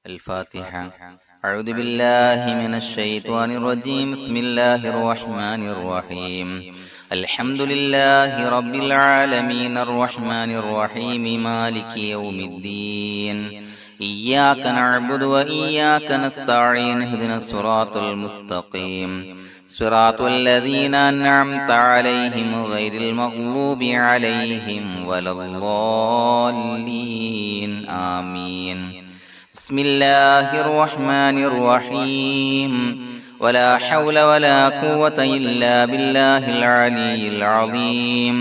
الفاتحة. أعوذ بالله من الشيطان الرجيم. بسم الله الرحمن الرحيم. الحمد لله رب العالمين الرحمن الرحيم مالك يوم الدين. إياك نعبد وإياك نستعين. اهدنا الصراط المستقيم صراط الذين أنعمت عليهم غير المغضوب عليهم ولا الضالين. آمين. بسم الله الرحمن الرحيم. ولا حول ولا قوة إلا بالله العلي العظيم.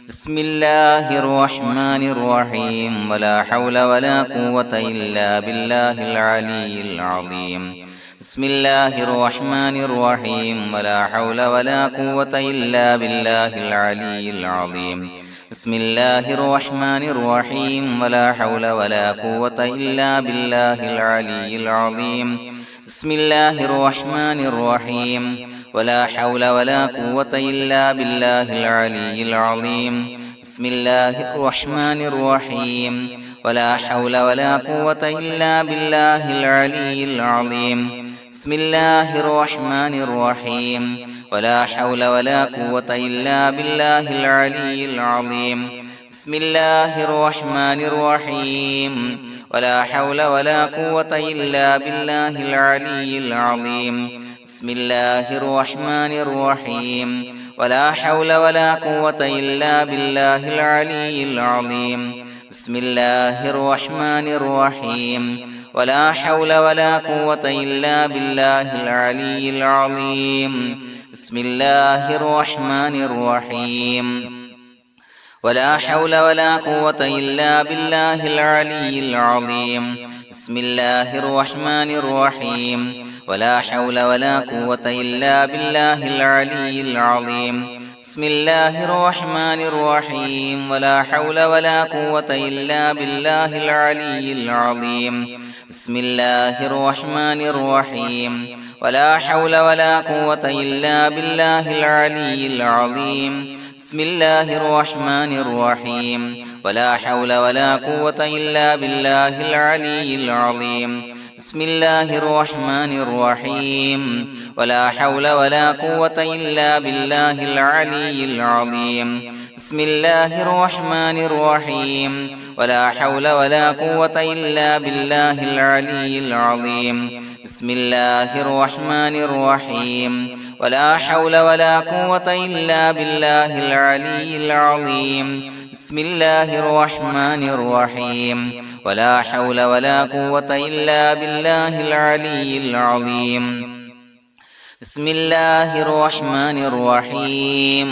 بسم الله الرحمن الرحيم. ولا حول ولا قوة إلا بالله العلي العظيم. بسم الله الرحمن الرحيم. ولا حول ولا قوة إلا بالله العلي العظيم. بسم الله الرحمن الرحيم. ولا حول ولا قوة إلا بالله العلي العظيم. بسم الله الرحمن الرحيم. ولا حول ولا قوة إلا بالله العلي العظيم. بسم الله الرحمن الرحيم. ولا حول ولا قوة إلا بالله العلي العظيم. بسم الله الرحمن الرحيم. ولا حول ولا قوة إلا بالله العلي العظيم. بسم الله الرحمن الرحيم. ولا حول ولا قوة إلا بالله العلي العظيم. بسم الله الرحمن الرحيم. ولا حول ولا قوة إلا بالله العلي العظيم. بسم الله الرحمن الرحيم. ولا حول ولا قوة إلا بالله العلي العظيم. بسم الله الرحمن الرحيم. ولا حول ولا قوة إلا بالله العلي العظيم. بسم الله الرحمن الرحيم. ولا حول ولا قوة إلا بالله العلي العظيم. بسم الله الرحمن الرحيم. ولا حول ولا قوة إلا بالله العلي العظيم. بسم الله الرحمن الرحيم. ولا حول ولا قوة إلا بالله العلي العظيم. بسم الله الرحمن الرحيم. ولا حول ولا قوة إلا بالله العلي العظيم. بسم الله الرحمن الرحيم. ولا حول ولا قوة إلا بالله العلي العظيم. بسم الله الرحمن الرحيم. ولا حول ولا قوة إلا بالله العلي العظيم. بسم الله الرحمن الرحيم. ولا حول ولا قوة إلا بالله العلي العظيم. بسم الله الرحمن الرحيم. ولا حول ولا قوة إلا بالله العلي العظيم. بسم الله الرحمن الرحيم.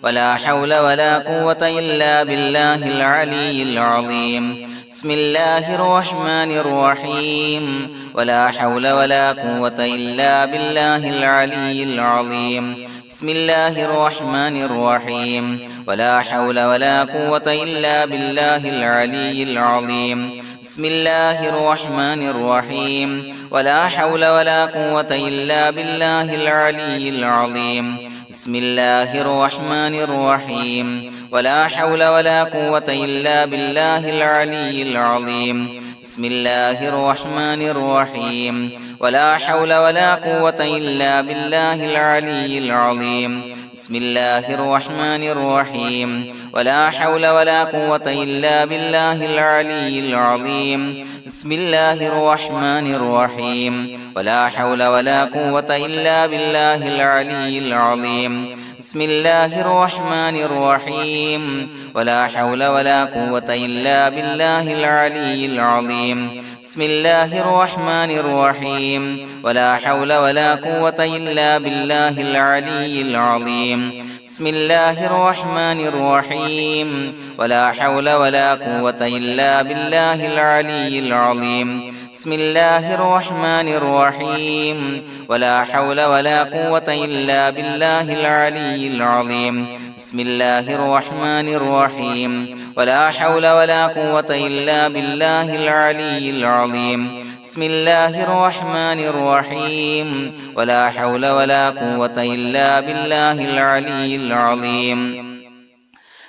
ولا حول ولا قوة إلا بالله العلي العظيم. بسم الله الرحمن الرحيم. ولا حول ولا قوة إلا بالله العلي العظيم. بسم الله الرحمن الرحيم. ولا حول ولا قوة إلا بالله العلي العظيم. بسم الله الرحمن الرحيم. ولا حول ولا قوة إلا بالله العلي العظيم. بسم الله الرحمن الرحيم. ولا حول ولا قوة إلا بالله العلي العظيم. بسم الله الرحمن الرحيم. ولا حول ولا قوة إلا بالله العلي العظيم. بسم الله الرحمن الرحيم. ولا حول ولا قوة إلا بالله العلي العظيم. بسم الله الرحمن الرحيم. ولا حول ولا قوة إلا بالله العلي العظيم. بسم الله الرحمن الرحيم. ولا حول ولا قوة إلا بالله العلي العظيم. بسم الله الرحمن الرحيم. ولا حول ولا قوة إلا بالله العلي العظيم. بسم الله الرحمن الرحيم. ولا حول ولا قوة إلا بالله العلي العظيم. بسم الله الرحمن الرحيم. ولا حول ولا قوة إلا بالله العلي العظيم. بسم الله الرحمن الرحيم. ولا حول ولا قوة إلا بالله العلي العظيم. بسم الله الرحمن الرحيم. ولا حول ولا قوة إلا بالله العلي العظيم.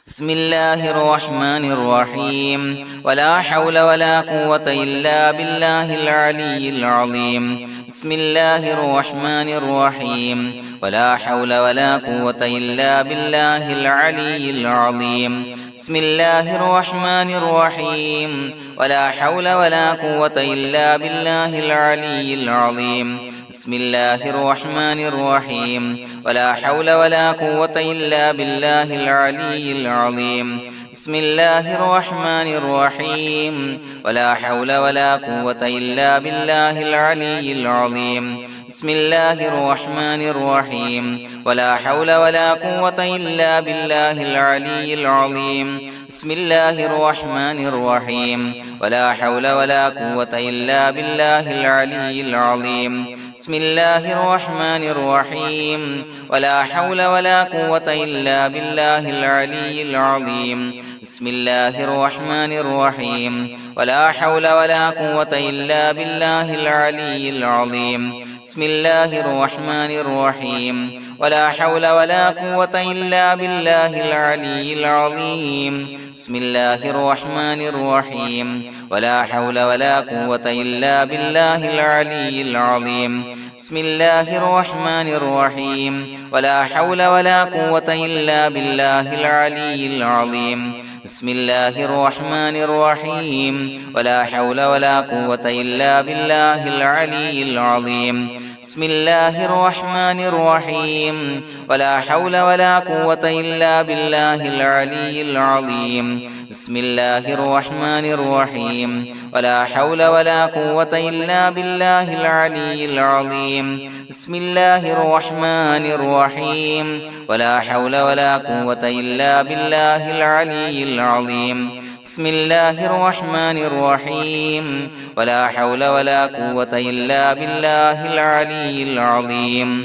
بسم الله الرحمن الرحيم ولا حول ولا قوة إلا بالله العلي العظيم بسم الله الرحمن الرحيم ولا حول ولا قوة إلا بالله العلي العظيم بسم الله الرحمن الرحيم ولا حول ولا قوة إلا بالله العلي العظيم بسم الله الرحمن الرحيم ولا حول ولا قوة إلا بالله العلي العظيم بسم الله الرحمن الرحيم ولا حول ولا قوة إلا بالله العلي العظيم بسم الله الرحمن الرحيم ولا حول ولا قوة إلا بالله العلي العظيم بسم الله الرحمن الرحيم ولا حول ولا قوة إلا بالله العلي العظيم بسم الله الرحمن الرحيم ولا حول ولا قوة إلا بالله العلي العظيم بسم الله الرحمن الرحيم ولا حول ولا قوة إلا بالله العلي العظيم بسم الله الرحمن الرحيم ولا حول ولا قوة إلا بالله العلي العظيم بسم الله الرحمن الرحيم ولا حول ولا قوة إلا بالله العلي العظيم بسم الله الرحمن الرحيم ولا حول ولا قوة إلا بالله العلي العظيم بسم الله الرحمن الرحيم ولا حول ولا قوة إلا بالله العلي العظيم بسم الله الرحمن الرحيم ولا حول ولا قوة إلا بالله العلي العظيم بسم الله الرحمن الرحيم ولا حول ولا قوة إلا بالله العلي العظيم بسم الله الرحمن الرحيم ولا حول ولا قوة إلا بالله العلي العظيم بسم الله الرحمن الرحيم ولا حول ولا قوة إلا بالله العلي العظيم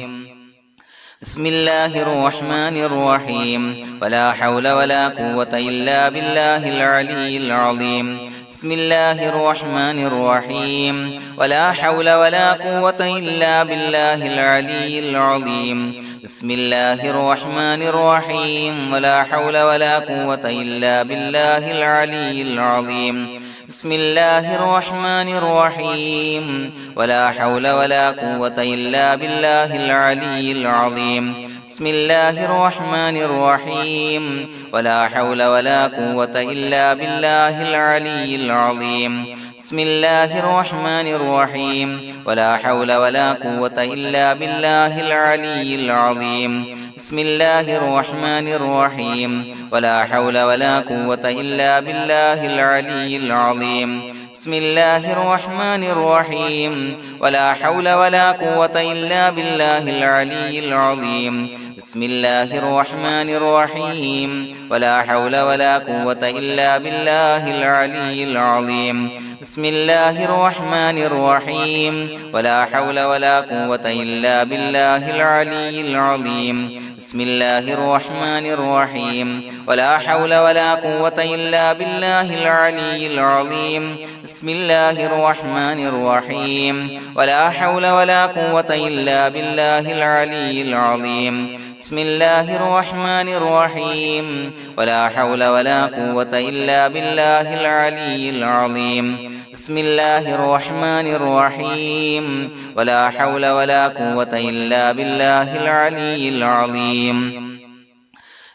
بسم الله الرحمن الرحيم ولا حول ولا قوة إلا بالله العلي العظيم بسم الله الرحمن الرحيم ولا حول ولا قوة إلا بالله العلي العظيم بسم الله الرحمن الرحيم ولا حول ولا قوة إلا بالله العلي العظيم بسم الله الرحمن الرحيم ولا حول ولا قوة إلا بالله العلي العظيم بسم الله الرحمن الرحيم ولا حول ولا قوة إلا بالله العلي العظيم بسم الله الرحمن الرحيم ولا حول ولا قوة إلا بالله العلي العظيم بسم الله الرحمن الرحيم ولا حول ولا قوة إلا بالله العلي العظيم بسم الله الرحمن الرحيم ولا حول ولا قوة إلا بالله العلي العظيم بسم الله الرحمن الرحيم ولا حول ولا قوة إلا بالله العلي العظيم بسم الله الرحمن الرحيم ولا حول ولا قوة إلا بالله العلي العظيم بسم الله الرحمن الرحيم ولا حول ولا قوة إلا بالله العلي العظيم بسم الله الرحمن الرحيم ولا حول ولا قوة إلا بالله العلي العظيم بسم الله الرحمن الرحيم ولا حول ولا قوة إلا بالله العلي العظيم بسم الله الرحمن الرحيم ولا حول ولا قوة إلا بالله العلي العظيم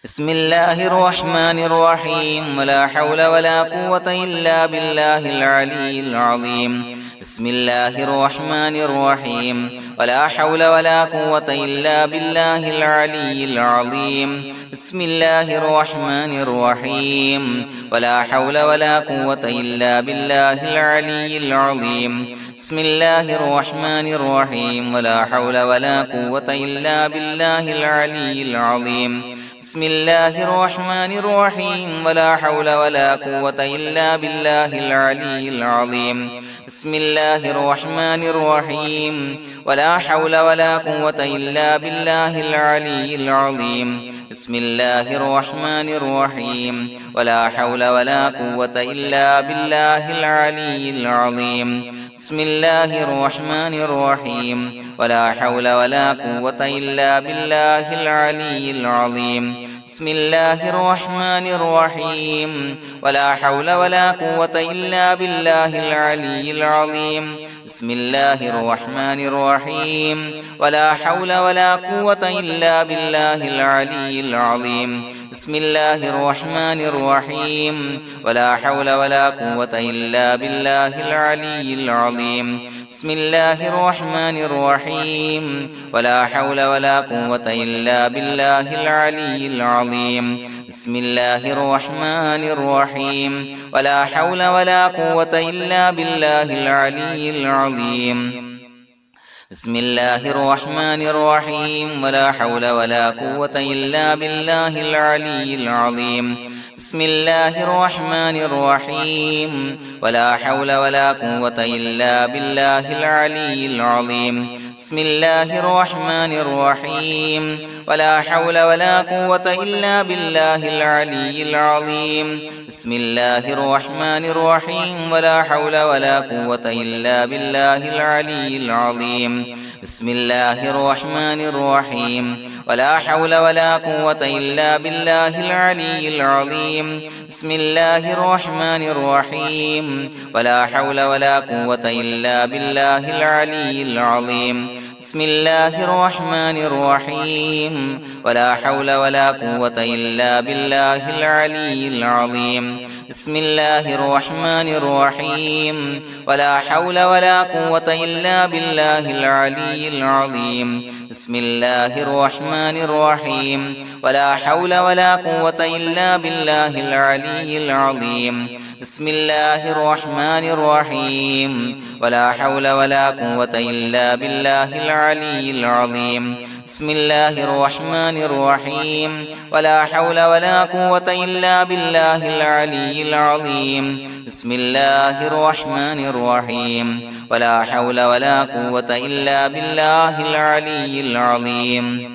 بسم الله الرحمن الرحيم ولا حول ولا قوة إلا بالله العلي العظيم بسم الله الرحمن الرحيم ولا حول ولا قوة إلا بالله العلي العظيم بسم الله الرحمن الرحيم ولا حول ولا قوة إلا بالله العلي العظيم بسم الله الرحمن الرحيم ولا حول ولا قوة إلا بالله العلي العظيم بسم الله الرحمن الرحيم ولا حول ولا قوة إلا بالله العلي العظيم بسم الله الرحمن الرحيم ولا حول ولا قوة إلا بالله العلي العظيم بسم الله الرحمن الرحيم ولا حول ولا قوة إلا بالله العلي العظيم بسم الله الرحمن الرحيم ولا حول ولا قوة إلا بالله العلي العظيم بسم الله الرحمن الرحيم ولا حول ولا قوة إلا بالله العلي العظيم بسم الله الرحمن الرحيم ولا حول ولا قوة إلا بالله العلي العظيم بسم الله الرحمن الرحيم ولا حول ولا قوة إلا بالله العلي العظيم بسم الله الرحمن الرحيم ولا حول ولا قوة إلا بالله العلي العظيم بسم الله الرحمن الرحيم ولا حول ولا قوة إلا بالله العلي العظيم بسم الله الرحمن الرحيم ولا حول ولا قوة إلا بالله العلي العظيم بسم الله الرحمن الرحيم ولا حول ولا قوة إلا بالله العلي العظيم بسم الله الرحمن الرحيم ولا حول ولا قوة إلا بالله العلي العظيم بسم الله الرحمن الرحيم ولا حول ولا قوة إلا بالله العلي العظيم بسم الله الرحمن الرحيم ولا حول ولا قوة إلا بالله العلي العظيم بسم الله الرحمن الرحيم ولا حول ولا قوة إلا بالله العلي العظيم بسم الله الرحمن الرحيم ولا حول ولا قوة إلا بالله العلي العظيم بسم الله الرحمن الرحيم ولا حول ولا قوة إلا بالله العلي العظيم بسم الله الرحمن الرحيم ولا حول ولا قوة إلا بالله العلي العظيم بسم الله الرحمن الرحيم ولا حول ولا قوة إلا بالله العلي العظيم بسم الله الرحمن الرحيم ولا حول ولا قوة إلا بالله العلي العظيم بسم الله الرحمن الرحيم ولا حول ولا قوة إلا بالله العلي العظيم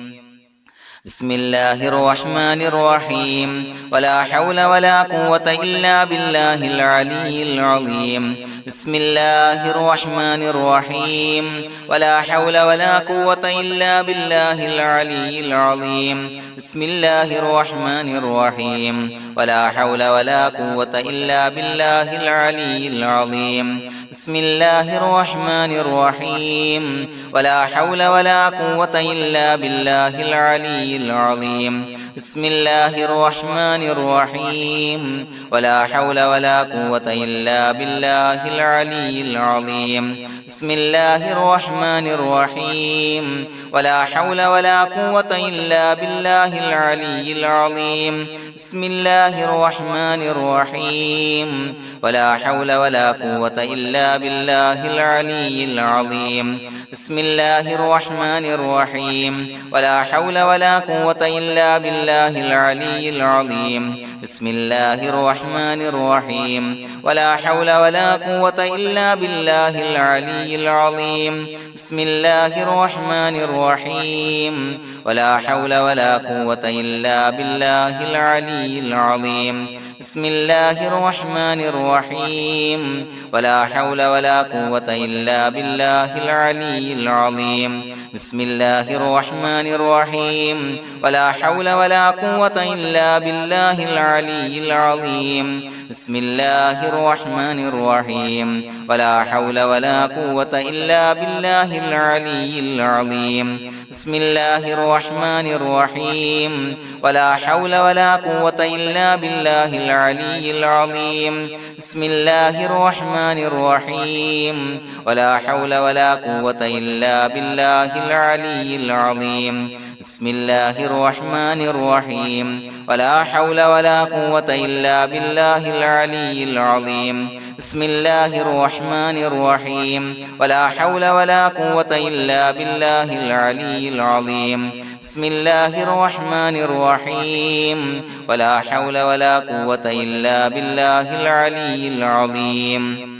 بسم الله الرحمن الرحيم ولا حول ولا قوة إلا بالله العلي العظيم بسم الله الرحمن الرحيم ولا حول ولا قوة إلا بالله العلي العظيم بسم الله الرحمن الرحيم ولا حول ولا قوة إلا بالله العلي العظيم بسم الله الرحمن الرحيم ولا حول ولا قوة إلا بالله العلي العظيم بسم الله الرحمن الرحيم ولا حول ولا قوة إلا بالله العلي العظيم بسم الله الرحمن الرحيم ولا حول ولا قوة إلا بالله العلي العظيم بسم الله الرحمن الرحيم ولا حول ولا قوة إلا بالله العلي العظيم بسم الله الرحمن الرحيم ولا حول ولا قوة إلا بالله العلي العظيم بسم الله الرحمن الرحيم ولا حول ولا قوة إلا بالله العلي العظيم بسم الله الرحمن الرحيم ولا حول ولا قوة إلا بالله العلي العظيم بسم الله الرحمن الرحيم ولا حول ولا قوة إلا بالله العلي العظيم بسم الله الرحمن الرحيم ولا حول ولا قوة إلا بالله العلي العظيم بسم الله الرحمن الرحيم ولا حول ولا قوة إلا بالله العلي العظيم بسم الله الرحمن الرحيم ولا حول ولا قوة إلا بالله العلي العظيم بسم الله الرحمن الرحيم ولا حول ولا قوة إلا بالله العلي العظيم بسم الله الرحمن الرحيم ولا حول ولا قوة إلا بالله العلي العظيم بسم الله الرحمن الرحيم ولا حول ولا قوة إلا بالله العلي العظيم بسم الله الرحمن الرحيم ولا حول ولا قوة إلا بالله العلي العظيم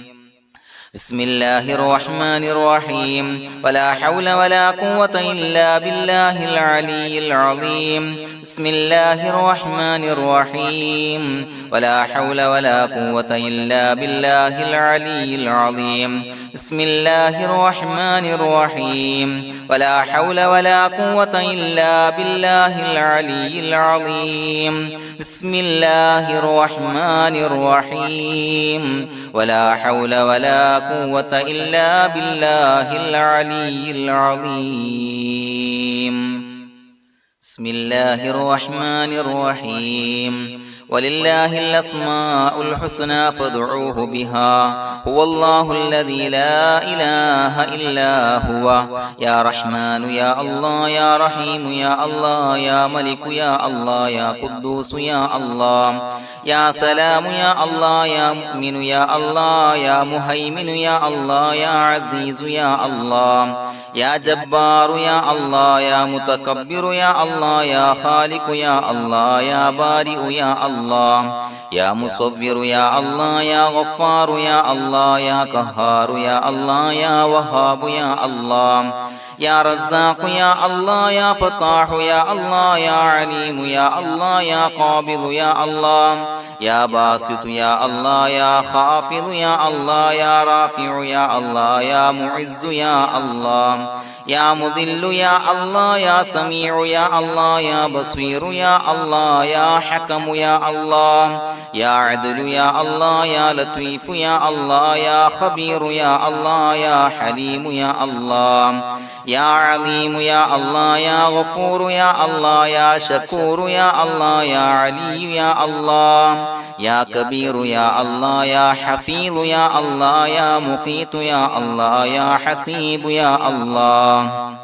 بسم الله الرحمن الرحيم ولا حول ولا قوة إلا بالله العلي العظيم بسم الله الرحمن الرحيم ولا حول ولا قوة إلا بالله العلي العظيم بسم الله الرحمن الرحيم ولا حول ولا قوة إلا بالله العلي العظيم بسم الله الرحمن الرحيم ولا حول ولا قوة إلا بالله العلي العظيم بسم الله الرحمن الرحيم ولله الأسماء الحسنى فادعوه بها هو الله الذي لا إله إلا هو يا رحمن يا الله يا رحيم يا الله يا ملك يا الله يا قدوس يا الله يا سلام يا الله يا مؤمن يا الله يا مهيمن يا الله يا عزيز يا الله يا جبار يا الله يا متكبر يا الله يا خالق يا الله يا بارئ يا الله يا مصور يا الله يا غفار يا الله يا قهار يا الله يا وهاب يا الله يا رزاق يا الله يا فتاح يا الله يا عليم يا الله يا قابض يا الله يا باسط يا الله يا خافض يا الله يا رافع يا الله يا معز يا الله يا مذل يا الله يا سميع يا الله يا بصير يا الله يا حكم يا الله يا عدل يا الله يا لطيف يا الله يا خبير يا الله يا حليم يا الله يا عليم يا الله يا غفور يا الله يا شكور يا الله يا علي يا الله يا كبير يا الله يا حفيظ يا الله يا مقيت يا الله يا حسيب يا الله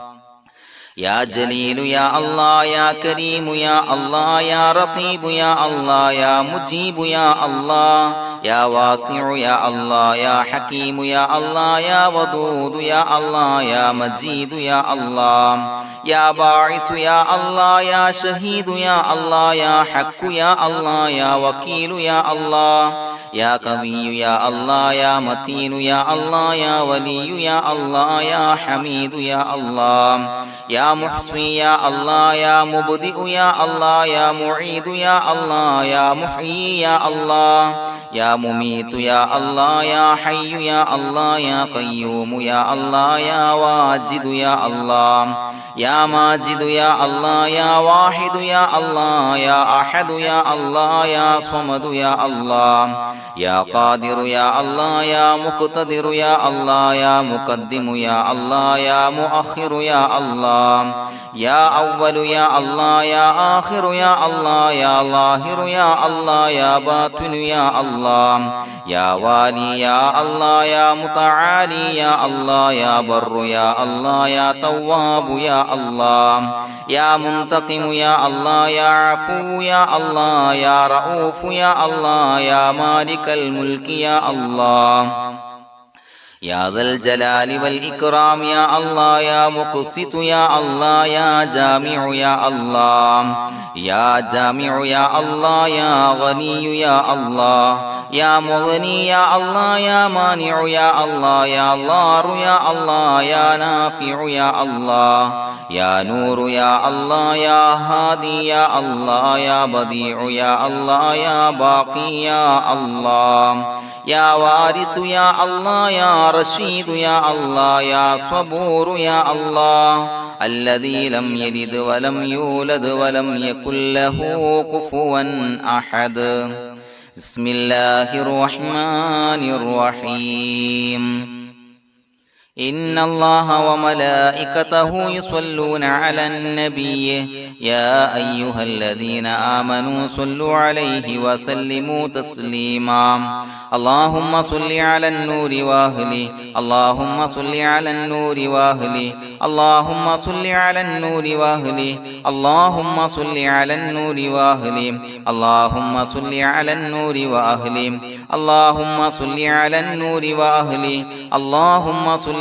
يا جليل يا الله يا كريم يا الله يا رقيب يا الله يا مجيب يا الله يا واسع يا الله يا حكيم يا الله يا ودود يا الله يا مجيد يا الله يا باعث يا الله يا شهيد يا الله يا حق يا الله يا وكيل يا الله يا قوي يا الله يا متين يا الله يا ولي يا الله يا حميد يا الله يا محصي يا الله يا مبدئ يا الله يا معيد يا الله يا محيي يا الله يا مميت يا الله يا حي يا الله يا قيوم يا الله يا واجد يا الله يا ماجد يا الله يا واحد يا الله يا أحد يا الله يا صمد يا الله يا قادر يا الله يا مقتدر يا الله يا مقدم يا الله يا مؤخر يا الله يا أول يا الله يا آخر يا الله يا ظاهر يا الله يا باطن يا الله يا والي يا الله يا متعالي يا الله يا بر يا الله يا تواب يا الله يا منتقم يا الله يا عفو يا الله يا رؤوف يا الله يا مالك الملك يا الله يا ذا الجلال والإكرام يا الله يا مقسط يا الله يا جامع يا الله يا جامع يا الله يا غني يا الله يا مغني يا الله يا مانع يا الله يا ضار يا الله يا نافع يا الله يا نور يا الله يا هادي يا الله يا بديع يا الله يا باقي يا الله يا وارث يا الله يا رشيد يا الله يا صبور يا الله الذي لم يلد ولم يولد ولم يكن له كفوا أحد بسم الله الرحمن الرحيم إن الله وملائكته يصلون على النبي يا أيها الذين آمنوا صلوا عليه وسلموا تسليما اللهم صل على النور وأهله اللهم صل على النور وأهله اللهم صل على النور وأهله اللهم صل على النور وأهله اللهم صل على النور وأهله اللهم صل على النور وأهله اللهم صل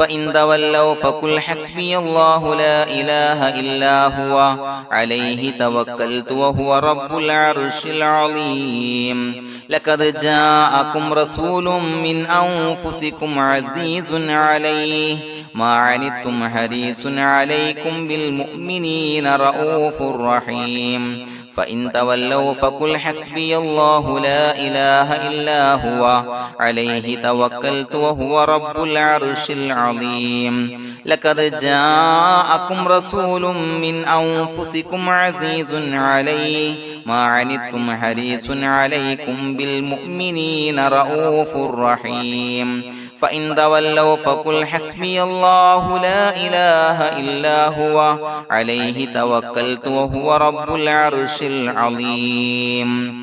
فإن تولوا فقل حسبي الله لا إله إلا هو عليه توكلت وهو رب العرش العظيم لقد جاءكم رسول من أنفسكم عزيز عليه ما عنتم حريص عليكم بالمؤمنين رؤوف رحيم فإن تولوا فقل حسبي الله لا إله إلا هو عليه توكلت وهو رب العرش العظيم لقد جاءكم رسول من أنفسكم عزيز عليه ما عنتم حريص عليكم بالمؤمنين رؤوف رحيم فإن تولوا فقل حسبي الله لا إله إلا هو عليه توكلت وهو رب العرش العظيم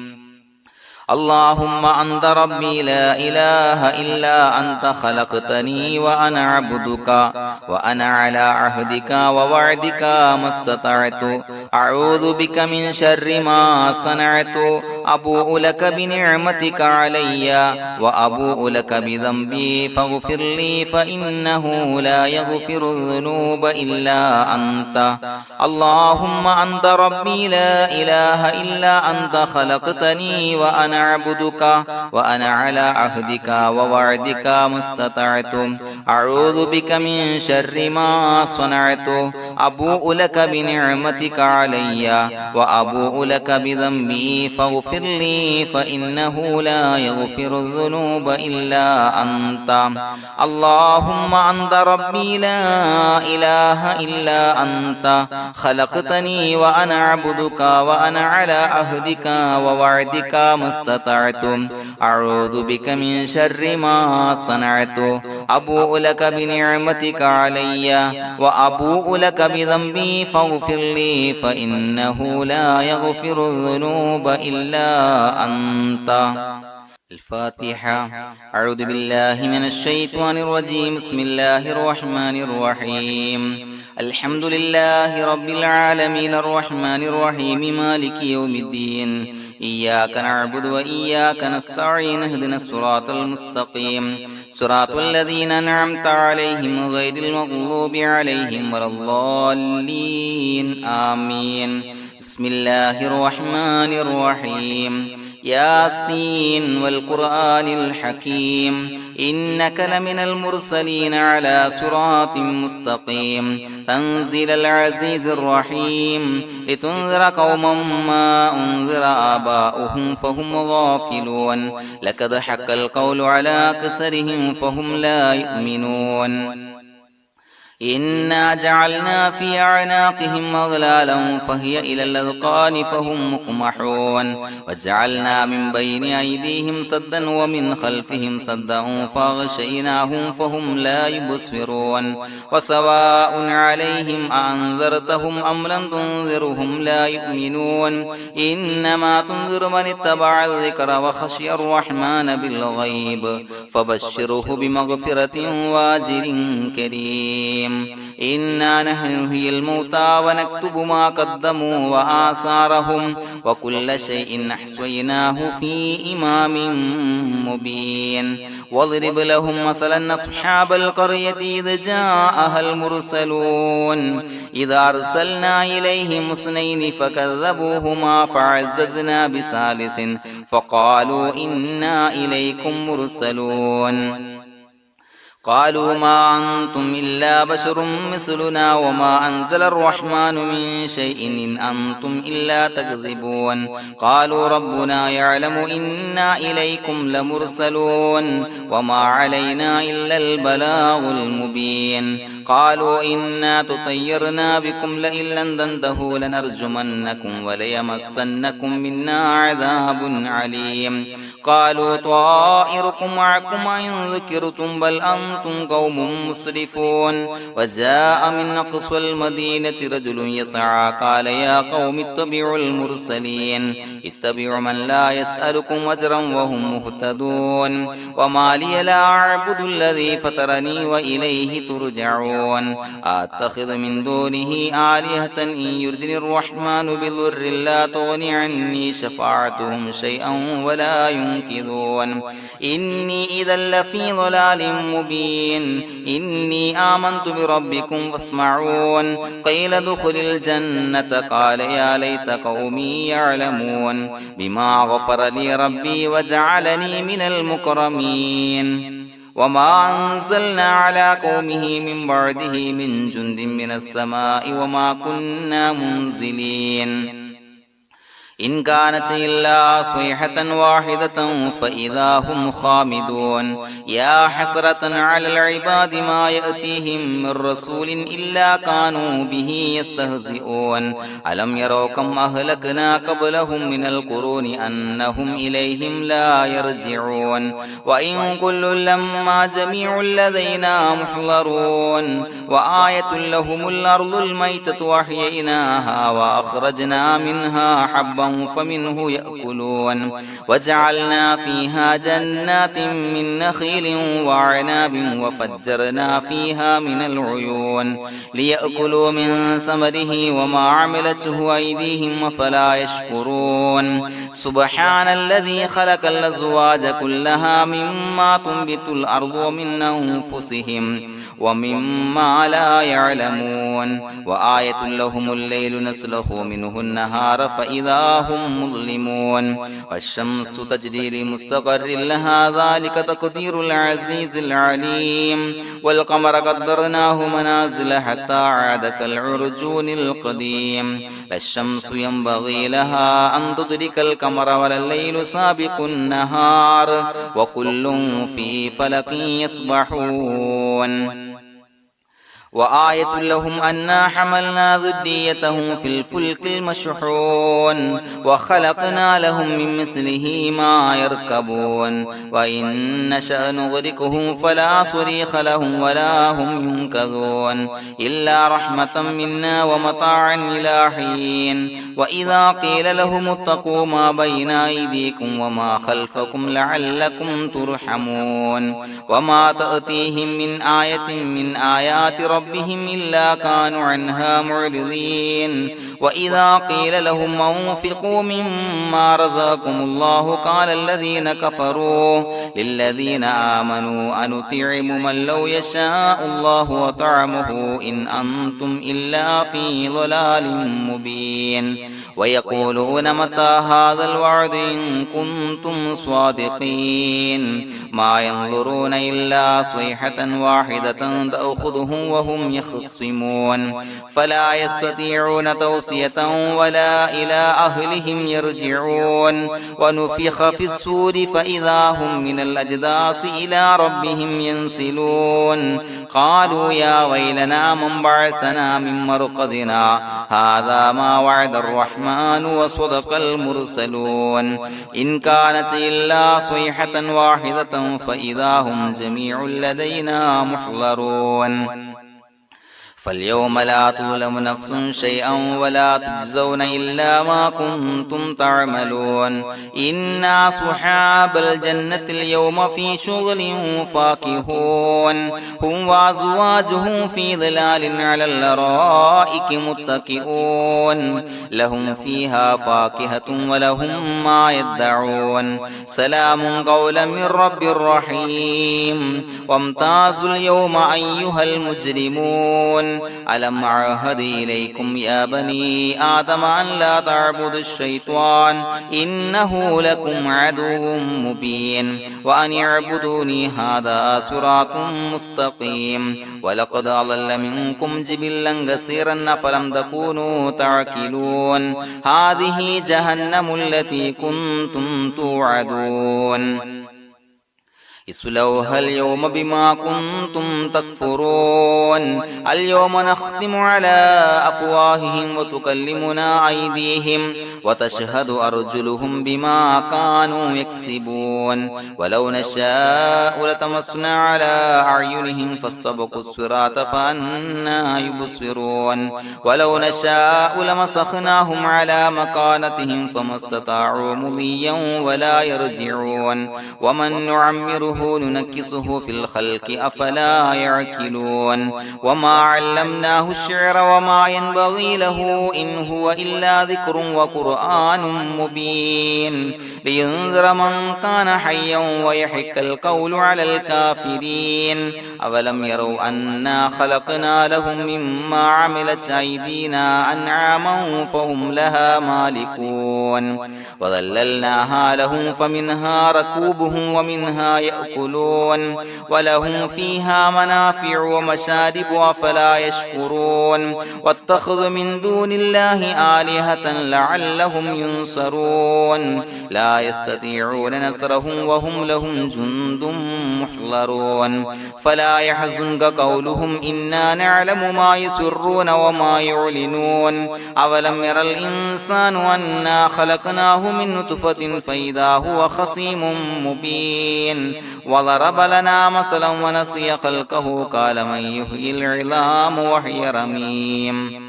اللهم أنت ربي لا إله إلا أنت خلقتني وأنا عبدك وأنا على عهدك ووعدك ما استطعت أعوذ بك من شر ما صنعت أبوء لك بنعمتك علي وأبوء لك بذنبي فاغفر لي فإنه لا يغفر الذنوب إلا أنت اللهم أنت ربي لا إله إلا أنت خلقتني وأنا عبدك وأنا على عهدك ووعدك ما استطعت أعوذ بك من شر ما صنعت أبوء لك بنعمتك علي وأبوء لك بذنبي فاغفر لي فإنه لا يغفر الذنوب إلا أنت اللهم أنت ربي لا إله إلا أنت خلقتني وأنا عبدك وأنا على عهدك ووعدك ما استطعت أعوذ بك من شر ما صنعت أبوء لك بنعمتك علي وأبوء لك بذنبي فاغفر لي فإنه لا يغفر الذنوب إلا أنت الفاتحة أعوذ بالله من الشيطان الرجيم بسم الله الرحمن الرحيم الحمد لله رب العالمين الرحمن الرحيم مالك يوم الدين إياك نعبد وإياك نستعين اهدنا الصراط المستقيم صراط الذين أنعمت عليهم غير المغضوب عليهم ولا الضالين آمين بسم الله الرحمن الرحيم ياسين والقرآن الحكيم إنك لمن المرسلين على صراط مستقيم تنزيل العزيز الرحيم لتنذر قوما ما أنذر آباؤهم فهم غافلون لقد حق القول على أكثرهم فهم لا يؤمنون إنا جعلنا في أعناقهم أغلالا فهي إلى الأذقان فهم مقمحون وجعلنا من بين أيديهم سدا ومن خلفهم سدا فأغشيناهم فهم لا يبصرون وسواء عليهم أأنذرتهم أم لم تنذرهم لا يؤمنون إنما تنذر من اتبع الذكر وخشي الرحمن بالغيب فبشره بمغفرة وأجر كريم إنا نحن نحيي الموتى ونكتب ما قدموا وآثارهم وكل شيء أحصيناه في إمام مبين واضرب لهم مثلا أصحاب القرية إذ جاءها المرسلون إذا أرسلنا إليهم اثنين فكذبوهما فعززنا بثالث فقالوا إنا إليكم مرسلون قالوا ما أنتم إلا بشر مثلنا وما أنزل الرحمن من شيء إن أنتم إلا تكذبون قالوا ربنا يعلم إنا إليكم لمرسلون وما علينا إلا البلاغ المبين قالوا إنا تطيرنا بكم لئن لم تنتهوا لنرجمنكم وليمسنكم منا عذاب عليم قالوا طائركم معكم إن ذكرتم بل أنتم قوم مسرفون وجاء من أقصى المدينة رجل يسعى قال يا قوم اتبعوا المرسلين اتبعوا من لا يسألكم أجرا وهم مهتدون وما لي لا أعبد الذي فطرني وإليه ترجعون أتخذ من دونه آلهة إن يردني الرحمن بضر لا تغني عني شفاعتهم شيئا ولا ينصرون ينكثون إني إذا لفي ضلال مبين إني آمنت بربكم فاسمعون قيل ادخل الجنة قال يا ليت قومي يعلمون بما غفر لي ربي وجعلني من المكرمين وما أنزلنا على قومه من بعده من جند من السماء وما كنا منزلين إن كانت إلا صيحة واحدة فإذا هم خامدون يا حسرة على العباد ما يأتيهم من رسول إلا كانوا به يستهزئون ألم يروا كم أهلكنا قبلهم من القرون أنهم إليهم لا يرجعون وإن كل لما جميع لدينا محضرون وآية لهم الأرض الميتة وأحييناها وأخرجنا منها حبا فمنه يأكلون وجعلنا فيها جنات من نخيل وعناب وفجرنا فيها من العيون ليأكلوا من ثمره وما عملته أيديهم فلا يشكرون سبحان الذي خلق الأزواج كلها مما تنبت الأرض ومن أنفسهم ومما لا يعلمون وآية لهم الليل نسلخ منه النهار فإذا هم مظلمون والشمس تجري لمستقر لها ذلك تقدير العزيز العليم والقمر قدرناه منازل حتى عاد كالعرجون القديم لا الشمس ينبغي لها أن تدرك القمر ولا الليل سابق النهار وكل في فلك يسبحون وآية لهم أنا حملنا ذريتهم في الفلك المشحون وخلقنا لهم من مثله ما يركبون وإن نشأ نغرقهم فلا صريخ لهم ولا هم ينقذون إلا رحمة منا ومتاعا إلى حين وإذا قيل لهم اتقوا ما بين أيديكم وما خلفكم لعلكم ترحمون وما تأتيهم من آية من آيات ربهم إلا كانوا عنها معرضين وإذا قيل لهم أنفقوا مما رزقكم الله قال الذين كفروا للذين آمنوا أنطعم من لو يشاء الله وطعمه إن أنتم إلا في ضلال مبين ويقولون متى هذا الوعد إن كنتم صادقين ما ينظرون إلا صيحة واحدة تأخذهم وهم يخصمون فلا يستطيعون توصية ولا إلى أهلهم يرجعون ونفخ في الصور فإذا هم من الأجداث إلى ربهم ينسلون قالوا يا ويلنا من بعثنا من مرقدنا هذا ما وعد الرحمن وصدق المرسلون إن كانت إلا صيحة واحدة فإذا هم جميع لدينا محضرون فاليوم لا تظلم نفس شيئا ولا تجزون إلا ما كنتم تعملون إنا أصحاب الجنة اليوم في شغل فاكهون هم وأزواجهم في ظلال على الأرائك متكئون لهم فيها فاكهة ولهم ما يدعون سلام قولا من رب رحيم وامتازوا اليوم أيها المجرمون ألم أعهد إليكم يا بني آدم أن لا تعبدوا الشيطان إنه لكم عدو مبين وأن اعبدوني هذا صراط مستقيم ولقد أضل منكم جبلا كثيرا فلم تكونوا تعقلون هذه جهنم التي كنتم توعدون اصلوها اليوم بما كنتم تكفرون اليوم نختم على أفواههم وتكلمنا أيديهم وتشهد أرجلهم بما كانوا يكسبون ولو نشاء لتمسنا على أعينهم فاستبقوا الصراط فأنى يبصرون ولو نشاء لمسخناهم على مكانتهم فما استطاعوا مضيا ولا يرجعون ومن نعمره نعمره ننكسه في الخلق أفلا يعقلون وما علمناه الشعر وما ينبغي له إن هو إلا ذكر وقرآن مبين لينذر من كان حيا ويحق القول على الكافرين أولم يروا أنا خلقنا لهم مما عملت أيدينا أنعاما فهم لها مالكون وظللناها لهم فمنها ركوبهم ومنها يأكلون ولهم فيها منافع ومشارب أفلا يشكرون واتخذوا من دون الله آلهة لعلهم ينصرون لا يستطيعون نصرهم وهم لهم جند محضرون فلا يحزنك قولهم إنا نعلم ما يسرون وما يعلنون أولم ير الإنسان أنا خلقناه من نطفة فإذا هو خصيم مبين وضرب لنا مثلا ونسي خلقه قال من يحيي العظام وهي رميم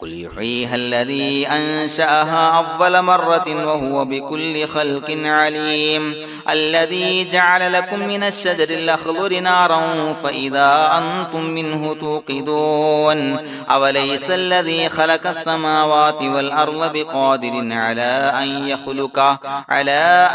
قل يحييها الذي أنشأها أول مرة وهو بكل خلق عليم الذي جعل لكم من الشجر الأخضر نارا فإذا أنتم منه توقدون أوليس الذي خلق السماوات والأرض بقادر على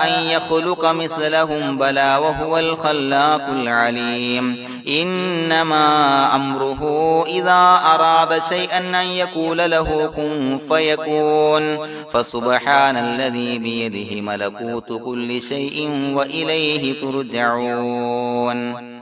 أن يخلق مثلهم بلى وهو الخلاق العليم إنما أمره إذا أراد شيئا أن يقول له كن فيكون فسبحان الذي بيده ملكوت كل شيء وإليه ترجعون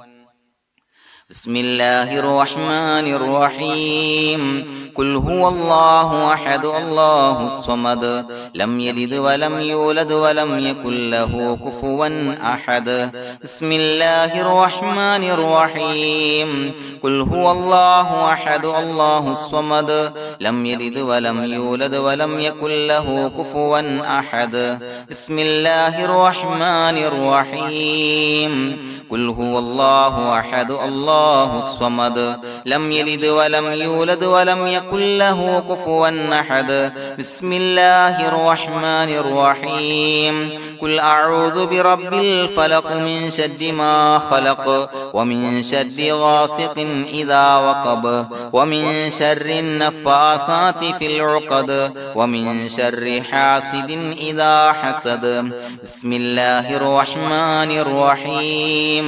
بسم الله الرحمن الرحيم قل هو الله أحد الله الصمد لم يلد ولم يولد ولم يكن له كفوا أحد بسم الله الرحمن الرحيم قل هو الله أحد الله الصمد لم يلد ولم يولد ولم يكن له كفوا أحد بسم الله الرحمن الرحيم قل هو الله أحد الله الصمد لم يلد ولم يولد ولم يكن له كفوا أحد بسم الله الرحمن الرحيم قل أعوذ برب الفلق من شر ما خلق ومن شر غاسق إذا وقب ومن شر النفاثات في العقد ومن شر حاسد إذا حسد بسم الله الرحمن الرحيم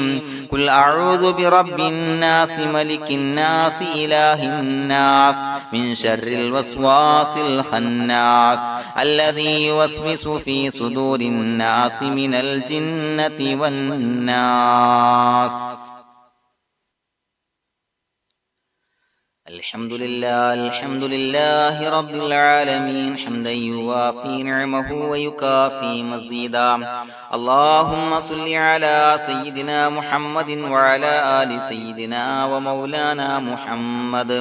قل أعوذ برب الناس ملك الناس إله الناس من شر الوسواس الخناس الذي يوسوس في صدور الناس من الجنة والناس الحمد لله رب العالمين حمدا يوافي نعمه ويكافي مزيدا اللهم صل على سيدنا محمد وعلى آل سيدنا ومولانا محمد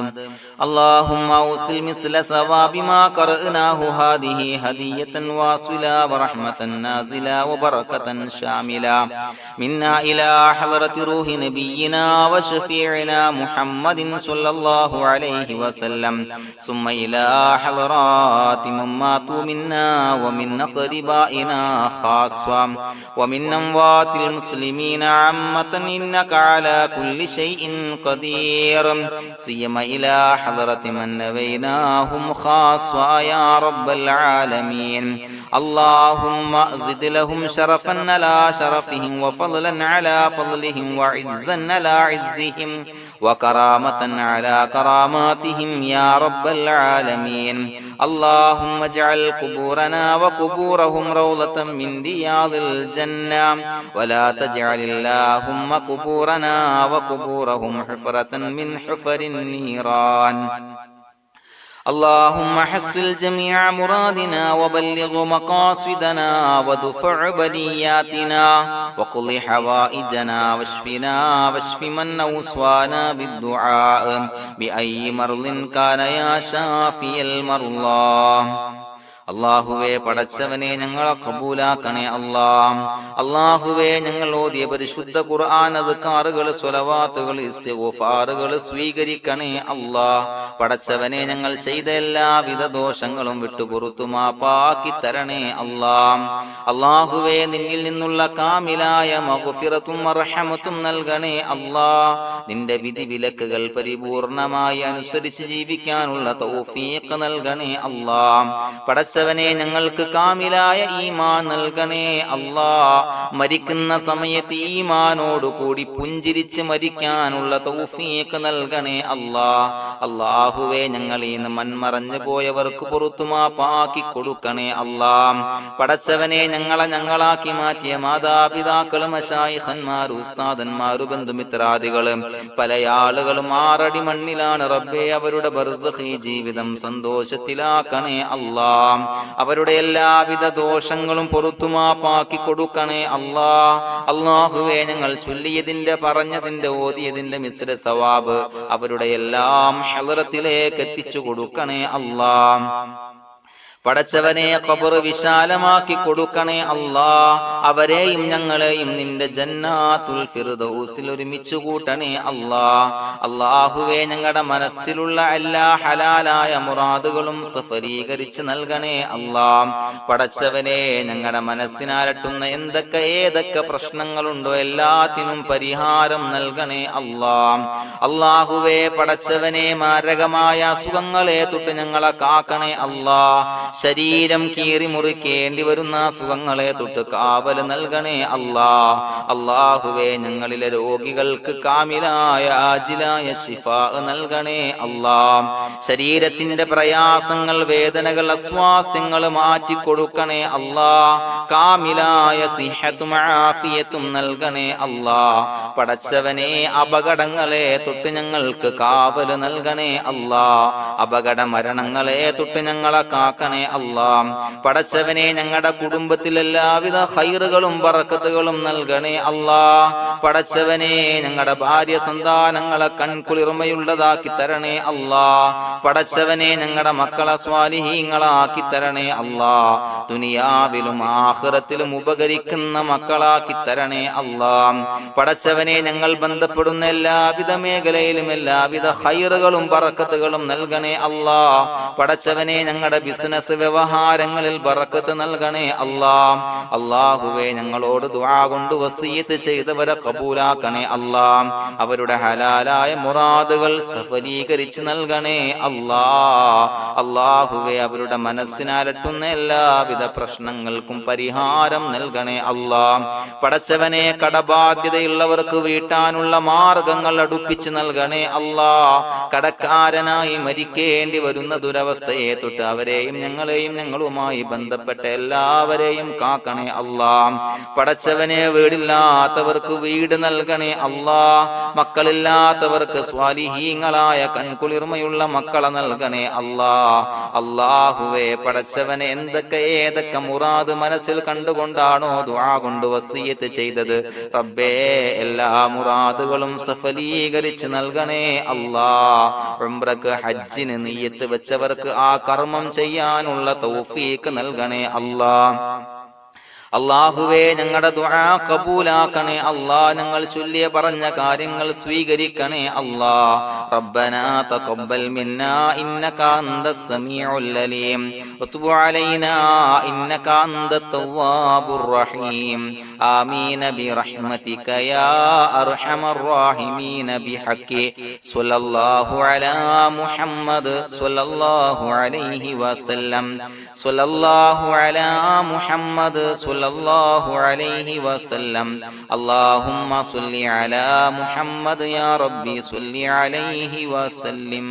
اللهم أوصل مثل ثواب ما قرأناه هذه هدية واصلة ورحمة نازلة وبركة شاملة منا إلى حضرة روح نبينا وشفيعنا محمد صلى الله عليه وسلم ثم إلى حضرات من ماتوا منا ومن أقربائنا خاصة ومن أموات المسلمين عامة إنك على كل شيء قدير سيما إلى حضرة من نبيناهم خاصة يا رب العالمين اللهم زد لهم شرفا على شرفهم وفضلا على فضلهم وعزا على عزهم وكرامة على كراماتهم يا رب العالمين اللهم اجعل قبورنا وقبورهم روضة من رياض الجنة ولا تجعل اللهم قبورنا وقبورهم حفرة من حفر النيران اللهم حصل جميع مرادنا وبلغ مقاصدنا ودفع بلياتنا وقض حوائجنا واشفنا واشف من أوصانا بالدعاء بأي مرض كان يا شافي المرضى അല്ലാഹുവേ പടച്ചവനെ ഞങ്ങളെ ഖബൂലാക്കണേ അല്ലാ. അല്ലാഹുവേ ഞങ്ങൾ ഓതിയ പരിശുദ്ധ ഖുർആൻ അദ്കാറുകൾ സ്വലവാത്തുകൾ ഇസ്തിഗ്ഫാറുകൾ സ്വീകരിക്കണേ അല്ലാ. പടച്ചവനെ ഞങ്ങൾ ചെയ്ത എല്ലാവിധ ദോഷങ്ങളും വിട്ടുപുറത്തു മാപ്പാക്കി തരണേ അല്ലാ. അല്ലാഹുവേ നിന്നിൽ നിന്നുള്ള കാമിലായ മഗ്ഫിറത്തും റഹ്മത്തും നൽകണേ അല്ലാ. നിന്റെ വിധി വിലക്കുകൾ പരിപൂർണമായി അനുസരിച്ച് ജീവിക്കാനുള്ള തൗഫീഖ് നൽകണേ അല്ലാ. പടച്ചവനെ ഞങ്ങൾക്ക് കാമിലായ ഈമാൻ നൽകണേ അല്ലാ. മരിക്കുന്ന സമയത്ത് ഈമാനോട് കൂടി പുഞ്ചിരിച്ച് മരിക്കാനുള്ള തൗഫീഖ് നൽകണേ അല്ലാ. അല്ലാഹുവേ ഞങ്ങളിൽ നിന്ന് മൺമറഞ്ഞു പോയവർക്ക് പുറത്തു മാപ്പാക്കി കൊടുക്കണേ അല്ലാ. പടച്ചവനെ ഞങ്ങളാക്കി മാറ്റിയ മാതാപിതാക്കളും മശായിഖന്മാരും ഉസ്താദന്മാരും ബന്ധുമിത്രാദികളും പല ആളുകളും 6 അടി മണ്ണിലാണ് റബ്ബേ. അവരുടെ ബർസഖി ജീവിതം സന്തോഷത്തിലാക്കണേ അല്ലാ. അവരുടെ എല്ലാവിധ ദോഷങ്ങളും പുറത്തു മാപ്പാക്കി കൊടുക്കണേ അല്ലാ. അല്ലാഹുവേ ഞങ്ങൾ ചൊല്ലിയതിന്റെ പറഞ്ഞതിന്റെ ഓതിയതിന്റെ മിശ്ര സവാബ് അവരുടെ എല്ലാം ഹളറത്തിലേക്ക് എത്തിച്ചു കൊടുക്കണേ അല്ലാ. പടച്ചവനെ ഖബർ വിശാലമാക്കി കൊടുക്കണേ അല്ലാ. അവരെയും ഞങ്ങളെയും നിന്റെ ജന്നാത്തുൽ ഫിർദൗസിൽ ഒരുമിച്ച് കൂട്ടണേ അല്ലാ. അല്ലാഹുവേ ഞങ്ങളുടെ മനസ്സിലുള്ള എല്ലാ ഹലാലായ മുറാദുകളും സഫലീകരിച്ച് നൽകണേ അല്ലാ. പടച്ചവനെ ഞങ്ങളുടെ മനസ്സിനാലട്ടുന്ന ഏതൊക്കെ പ്രശ്നങ്ങളുണ്ടോ എല്ലാത്തിനും പരിഹാരം നൽകണേ അല്ലാ. അല്ലാഹുവേ പടച്ചവനെ മാരകമായ അസുഖങ്ങളെ തൊട്ട് ഞങ്ങളെ കാക്കണേ അല്ലാ. ശരീരം കീറി മുറിക്കേണ്ടി വരുന്ന അസുഖങ്ങളെ തൊട്ട് കാവല് നൽകണേ അല്ലാ. അല്ലാഹുവേ ഞങ്ങളിലെ രോഗികൾക്ക് കാമിലായ ആജിലായ ശിഫാ നൽകണേ അല്ലാ. ശരീരത്തിന്റെ പ്രയാസങ്ങൾ വേദനകൾ അസ്വാസ്ഥ്യങ്ങൾ മാറ്റിക്കൊടുക്കണേ അല്ലാ. കാമിലായ സിഹത്തും ആഫിയത്തും നൽകണേ അല്ലാ. പടച്ചവനെ അപകടങ്ങളെ തൊട്ട് ഞങ്ങൾക്ക് കാവല് നൽകണേ അല്ലാ. അപകട മരണങ്ങളെ തൊട്ട് ഞങ്ങളെ കാക്കണേ അല്ലാ. പടച്ചവനെ ഞങ്ങളുടെ കുടുംബത്തിൽ എല്ലാവിധ ഖൈറുകളും ബറക്കത്തുകളും നൽകണേ അല്ലാ. പടച്ചവനെ ഞങ്ങളുടെ ഭാര്യ സന്താനങ്ങളെ കൺകുളിർമയുള്ളതാക്കി തരണേ അല്ലാ. പടച്ചവനെ ഞങ്ങളുടെ മക്കളെ സ്വാലിഹീങ്ങളാക്കി തരണേ അല്ലാ. ദുനിയാവിലും ആഖിറത്തിലും ഉപകരിക്കുന്ന മക്കളാക്കി തരണേ അല്ലാ. പടച്ചവനെ ഞങ്ങൾ ബന്ധപ്പെടുന്ന എല്ലാവിധ മേഖലയിലും എല്ലാവിധ ഖൈറുകളും ബറക്കത്തുകളും നൽകണേ അല്ലാ. പടച്ചവനെ ഞങ്ങളുടെ ബിസിനസ് വ്യവഹാരങ്ങളിൽ ബറക്കത്ത് നൽകണേ അല്ലാ. അല്ലാഹുവേ ഞങ്ങളോട് ദുആ കൊണ്ട് വസിയത്ത് ചെയ്തവരെ കബൂലാക്കണേ അല്ലാ. അവരുടെ ഹലാലായ മുറാദുകൾ സഫലീകരിച്ച് നൽകണേ അല്ലാ. അല്ലാഹുവേ അവരുടെ മനസ്സിനാലട്ടുന്ന എല്ലാവിധ പ്രശ്നങ്ങൾക്കും പരിഹാരം നൽകണേ അല്ലാ. പടച്ചവനെ കടബാധ്യതയുള്ളവർക്ക് വീട്ടാനുള്ള മാർഗങ്ങൾ അടുപ്പിച്ച് നൽകണേ അല്ലാ. കടക്കാരനായി മരിക്കേണ്ടി വരുന്ന ദുരവസ്ഥയെ തൊട്ട് അവരെയും ഞങ്ങളെയും ഞങ്ങളുമായി ബന്ധപ്പെട്ട എല്ലാവരെയും കാക്കണേ അല്ലാ. പടച്ചവനെ വീടില്ലാത്തവർക്ക് വീട് നൽകണേ അല്ലാ. മക്കളില്ലാത്തവർക്ക് സ്വാലിഹീങ്ങളായ കൺകുളിർമയുള്ള മക്കളെ നൽകണേ അല്ലാ. അല്ലാഹുവേ പടച്ചവനെ ഏതൊക്കെ മുറാദ് മനസ്സിൽ കണ്ടുകൊണ്ടാണോ ദുആ കൊണ്ട് വസിയത്ത് ചെയ്തത് റബ്ബേ എല്ലാ മുറാദുകളും സഫലീകരിച്ച് നൽകണേ അല്ലാ. ഉംറക്ക് ഹജ്ജിന് നിയ്യത്ത് വെച്ചവർക്ക് ആ കർമ്മം ചെയ്യാനുള്ള തൗഫീഖ് നൽകണേ അല്ലാ. അല്ലാഹുവേ ഞങ്ങളുടെ ദുആ ഖബൂലാക്കണേ അല്ലാ. ഞങ്ങൾ ചൊല്ലിയ പറഞ്ഞ കാര്യങ്ങൾ സ്വീകരിക്കണേ അല്ലാ. റബ്ബനാ തഖബ്ബൽ മിന്നാ ഇന്നക അന്തസ് സമീഉൽ അലീം വതുബ് അലൈനാ ഇന്നക അന്തത് തവ്വാബുർ റഹീം. ആമീൻ ബിറഹ്മതിക യാ അർഹമർ റഹീമീൻ ബിഹഖി സ്വല്ലല്ലാഹു അലാ മുഹമ്മദ് സ്വല്ലല്ലാഹു അലൈഹി വസല്ലം. സ്വല്ലല്ലാഹു അലാ മുഹമ്മദ് സ്വല്ലല്ലാഹു അലൈഹി വസല്ലം. അല്ലാഹുമ്മ സ്വല്ലി അലാ മുഹമ്മദ് യാ റബ്ബി സ്വല്ലി അലൈഹി വസല്ലം.